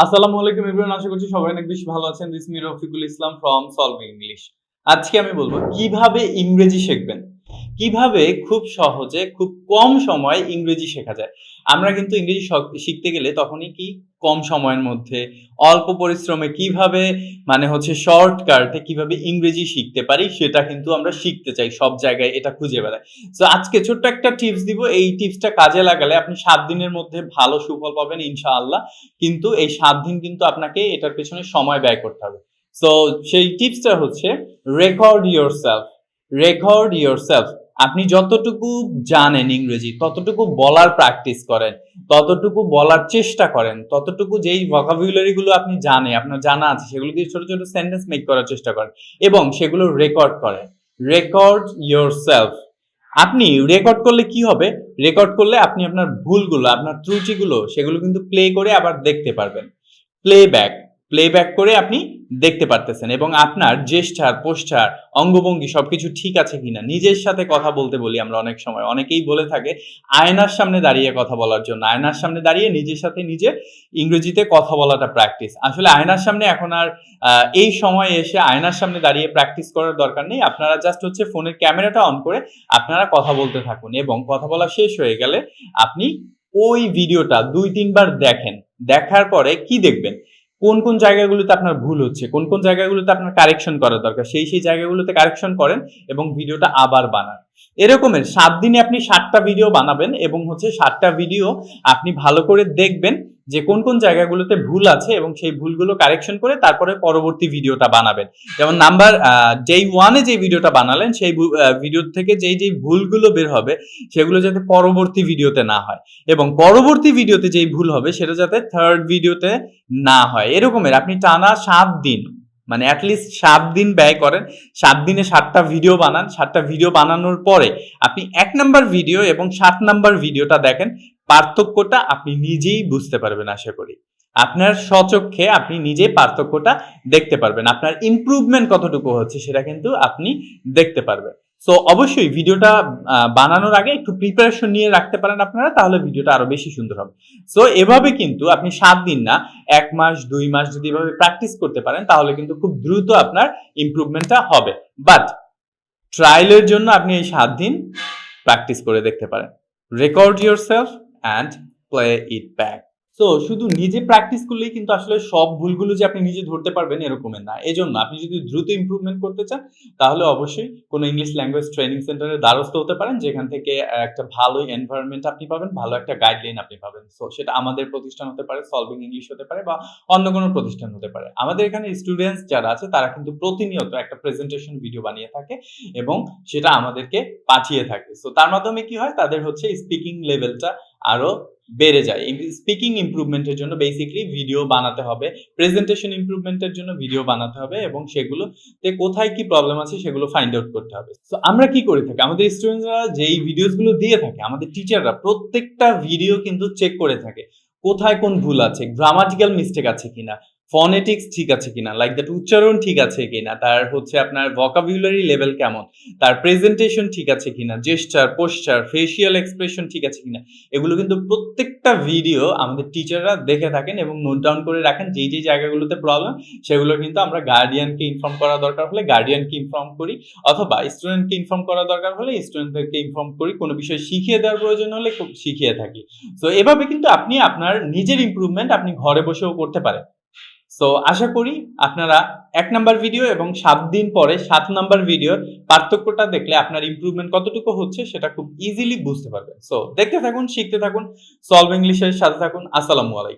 আসসালামু আলাইকুম এভরিওয়ান, আশা করছি সবাই অনেক বেশি ভালো আছেন। This me Rafiqul Islam from solving English. আজকে আমি বলবো কিভাবে ইংরেজি শিখবেন। কিভাবে খুব সহজে খুব কম সময়ে ইংরেজি শেখা যায়। আমরা কিন্তু ইংরেজি শিখতে গেলে তখনই কি কম সময়ের মধ্যে অল্প পরিশ্রমে কিভাবে শর্টকাটে কিভাবে ইংরেজি শিখতে পারি সেটা কিন্তু আমরা শিখতে চাই। সব জায়গায় এটা খুঁজে বেড়াই। সো আজকে ছোট্ট একটা টিপস দিব। এই টিপসটা কাজে লাগালে আপনি ৭ দিনের মধ্যে ভালো সুফল পাবেন ইনশাআল্লাহ। কিন্তু এই ৭ দিন কিন্তু আপনাকে এটার পেছনে সময় ব্যয় করতে হবে। সো সেই টিপসটা হচ্ছে রেকর্ড ইয়োরসেলফ। Record yourself. আপনি যতটুকু জানেন ইংরেজি ততটুকু বলার প্র্যাকটিস করেন, ততটুকু বলার চেষ্টা করেন, ততটুকু যেই ভোকাবুলারি গুলো আপনি আপনার জানা আছে সেগুলো দিয়ে ছোট ছোট সেন্টেন্স মেক করার চেষ্টা করেন এবং সেগুলো রেকর্ড করেন। Record yourself. আপনি রেকর্ড করলে কি হবে? রেকর্ড করলে আপনি আপনার ভুলগুলো, আপনার ত্রুটিগুলো সেগুলো কিন্তু প্লে করে আবার দেখতে পারবেন। প্লেব্যাক, প্লেব্যাক করে আপনি দেখতে পারতেছেন এবং আপনার জেস্চার, পোস্চার, অঙ্গভঙ্গি সবকিছু ঠিক আছে কিনা নিজের সাথে কথা বলতে বলি আমরা অনেক সময়। অনেকেই বলে থাকে আয়নার সামনে দাঁড়িয়ে কথা বলার জন্য। আয়নার সামনে দাঁড়িয়ে নিজের সাথে নিজে ইংরেজিতে কথা বলাটা প্র্যাকটিস। আসলে আয়নার সামনে এখন আর এই সময়ে এসে আয়নার সামনে দাঁড়িয়ে প্র্যাকটিস করার দরকার নেই। আপনারা জাস্ট হচ্ছে ফোনের ক্যামেরাটা অন করে আপনারা কথা বলতে থাকুন এবং কথা বলা শেষ হয়ে গেলে আপনি ওই ভিডিওটা ২-৩ বার দেখেন। দেখার পরে কি দেখবেন? কোন কোন জায়গাগুলোতে আপনার ভুল হচ্ছে, কোন কোন জায়গাগুলোতে আপনার কারেকশন করা দরকার সেই জায়গাগুলোতে কারেকশন করেন এবং ভিডিওটা আবার বানান। এরকমের ৭ দিনে আপনি ৭ টা ভিডিও বানাবেন এবং হচ্ছে ৭ টা ভিডিও আপনি ভালো করে দেখবেন যে কোন কোন জায়গাগুলোতে ভুল আছে এবং সেই ভুলগুলো কারেকশন করে তারপরে পরবর্তী ভিডিওটা বানাবেন। যেমন ডে 1 এ যে ভিডিওটা বানালেন সেই ভিডিও থেকে যেই ভুলগুলো বের হবে সেগুলো যাতে পরবর্তী ভিডিওতে না হয় এবং পরবর্তী ভিডিওতে যেই ভুল হবে সেটা যাতে থার্ড ভিডিওতে না হয়। এরকমের আপনি টানা ৭ দিন মানে এটলিস্ট ৭ দিন ব্যয় করেন। ৭ দিনে ৭ টা ভিডিও বানান। ৭ টা ভিডিও বানানোর পরে আপনি ১ নাম্বার ভিডিও এবং ৭ নাম্বার ভিডিওটা দেখেন। পার্থক্যটা আপনি নিজেই বুঝতে পারবেন আশা করি। আপনার স্বচক্ষে আপনি নিজেই পার্থক্যটা দেখতে পারবেন। আপনার ইমপ্রুভমেন্ট কতটুকু হচ্ছে সেটা কিন্তু আপনি দেখতে পারবেন। সো অবশ্যই ভিডিওটা বানানোর আগে একটু প্রিপারেশন নিয়ে রাখতে পারেন আপনারা, তাহলে ভিডিওটা আরো বেশি সুন্দর হবে। সো এভাবে কিন্তু আপনি ৭ দিন না ১ মাস ২ মাস যদি এভাবে প্র্যাকটিস করতে পারেন তাহলে কিন্তু খুব দ্রুত আপনার ইমপ্রুভমেন্টটা হবে। বাট ট্রায়ালের জন্য আপনি এই ৭ দিন প্র্যাকটিস করে দেখতে পারেন। Record yourself and play it back. So শুধু নিজে প্র্যাকটিস করলেই কিন্তু আসলে সব ভুলগুলো যে আপনি নিজে ধরতে পারবেন এরকমের না। এজন্য আপনি যদি দ্রুত ইমপ্রুভমেন্ট করতে চান তাহলে অবশ্যই কোনো ইংলিশ ল্যাঙ্গুয়েজ ট্রেনিং সেন্টারের দ্বারস্থ হতে পারেন, যেখান থেকে একটা ভালো এনভায়রনমেন্ট আপনি পাবেন, ভালো একটা গাইডলাইন আপনি পাবেন। সো সেটা আমাদের প্রতিষ্ঠান হতে পারে, সলভিং ইংলিশ হতে পারে বা অন্য কোনো প্রতিষ্ঠান হতে পারে। আমাদের এখানে স্টুডেন্টস যারা আছে তারা কিন্তু প্রতিনিয়ত একটা প্রেজেন্টেশন ভিডিও বানিয়ে থাকে এবং সেটা আমাদেরকে পাঠিয়ে থাকে। সো তার মাধ্যমে কি হয়? তাদের হচ্ছে স্পিকিং লেভেলটা আরো বেড়ে যায়। স্পিকিং ইমপ্রুভমেন্টের জন্য বেসিক্যালি ভিডিও বানাতে হবে। প্রেজেন্টেশন ইমপ্রুভমেন্টের জন্য ভিডিও বানাতে হবে এবং সেগুলোতে কোথায় কি প্রবলেম আছে সেগুলো ফাইন্ড আউট করতে হবে। সো আমরা কি করে থাকি? আমাদের স্টুডেন্টসরা যেই ভিডিওস গুলো দিয়ে থাকে, আমাদের টিচাররা প্রত্যেকটা ভিডিও কিন্তু চেক করে থাকে। কোথায় কোন ভুল আছে, গ্রামাটিক্যাল মিস্টেক আছে কিনা, ফনেটিক্স ঠিক আছে কিনা, লাইক দ্যাট উচ্চারণ ঠিক আছে কিনা, তার হচ্ছে আপনার ভোকাবুলারি লেভেল কেমন, তার প্রেজেন্টেশন ঠিক আছে কিনা, জেস্চার, পোশ্চার, ফেসিয়াল এক্সপ্রেশন ঠিক আছে কিনা। এগুলো কিন্তু প্রত্যেকটা ভিডিও আমাদের টিচাররা দেখে থাকেন এবং নোট ডাউন করে রাখেন। যেই জায়গাগুলোতে প্রবলেম সেগুলো কিন্তু আমরা গার্ডিয়ানকে ইনফর্ম করা দরকার হলে গার্ডিয়ানকে ইনফর্ম করি, অথবা স্টুডেন্টকে ইনফর্ম করা দরকার হলে স্টুডেন্টদেরকে ইনফর্ম করি। কোনো বিষয় শিখিয়ে দেওয়ার প্রয়োজন হলে খুব শিখিয়ে থাকি। সো এভাবে কিন্তু আপনি আপনার নিজের ইমপ্রুভমেন্ট আপনি ঘরে বসেও করতে পারেন। সো আশা করি আপনারা ১ নাম্বার ভিডিও এবং ৭ দিন পরে ৭ নাম্বার ভিডিওর পার্থক্যটা দেখলে আপনার ইমপ্রুভমেন্ট কতটুকু হচ্ছে সেটা খুব ইজিলি বুঝতে পারবেন। সো দেখতে থাকুন, শিখতে থাকুন, সলভ ইংলিশের সাথে থাকুন। আসসালামু আলাইকুম।